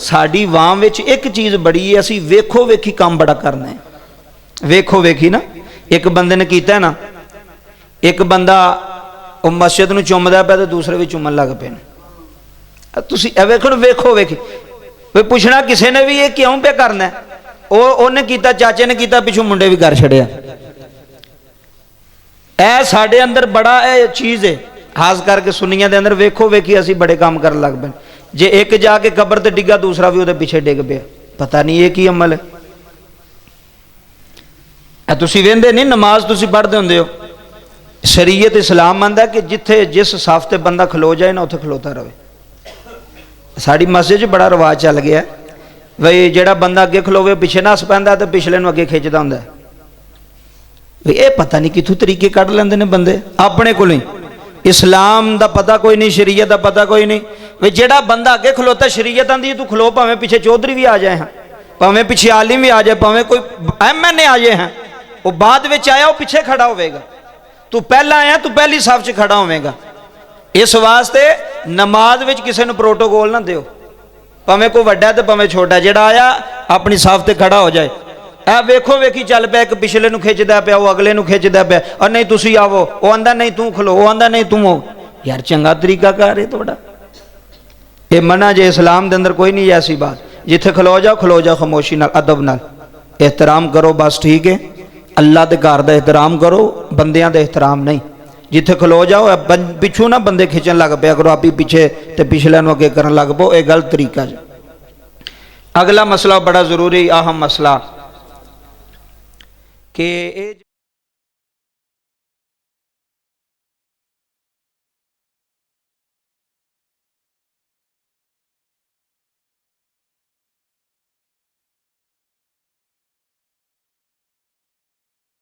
साड़ी वाम विच एक चीज़ बड़ी है, असी वेखो वेखी काम बड़ा करना है। वेखो वेखी ना, एक बंदे ने कीता है ना, एक बंदा वो मस्जिद नूं चुमदा पिया ते दूसरे भी चुमन लग पे। तुसीं वेखो वेखो वेखी वे पुछना किसी ने भी ये क्यों पे करना है, उन्हें कीता, चाचे ने कीता, पिछों मुंडे भी कर छड़िया। ऐ साडे अंदर बड़ा ए चीज़ है, खास करके सुन्नियां दे अंदर वेखो वेखी असी बड़े काम कर लग पे। जे एक जाके कब्र ते डिग्गा दूसरा भी उहदे पिछे डिग पिया, पता नहीं ये की अमल है। तुसीं वेंदे नहीं, नमाज तुसीं पढ़दे हुंदे हो, शरीयत इस्लाम आंदा कि जिथे जिस साफ ते बंदा खलो जाए ना उत्थे खलोता रहे। साड़ी मस्जिद च बड़ा रिवाज चल गया बई जेड़ा बंदा अगे खलोवे पिछे नस पैंदा ते पिछले नूं अगे खिंचदा हुंदा है। ये पता नहीं किथों तरीके कढ़ लेंदे ने बंदे अपने कोलों ही। इस्लाम दा पता कोई नहीं, शरीयत दा पता कोई नहीं। वे जेड़ा बंदा अगे खलोता, शरीयत आंदी तू खलो, भावें पिछे चौधरी भी आ जाए हैं, भावें पिछे आलिम भी आ जाए, भावें कोई MNA आ जाए हैं, वो बाद विच आया वो पिछे खड़ा होवेगा। तू पहला आया, तू पहली साफ च खड़ा होवेगा। इस वास्ते नमाज विच किसी नूं प्रोटोकॉल ना दिओ, भावें कोई वड्डा ते भावें छोटा, जेड़ा आया अपनी साफ ते खड़ा हो जाए। ऐ वेखो वेखी चल पिया, एक पिछले नूं खिंचदा पिया, वो अगले नूं खिंचदा पिया, और नहीं तुसीं आवो, वो आंदा नहीं तू खलो, वो आंदा नहीं तू हो। यार चंगा तरीका कार है तुहाडा, ये मना जे इस्लाम दे अंदर कोई नहीं ऐसी बात। जिथे खलो जाओ खामोशी नाल, अदब नाल, एहतराम करो, बस ठीक है। अल्लाह दे घर दा एहतराम करो, बंदियां दा एहतराम नहीं। जिथे खलो जाओ पिछू ना बंदे खिंचन लग पिया करो, आप ही पीछे ते पिछले नूं अगे करन लग पो, ये गलत तरीका जी। अगला मसला बड़ा जरूरी अहम मसला कि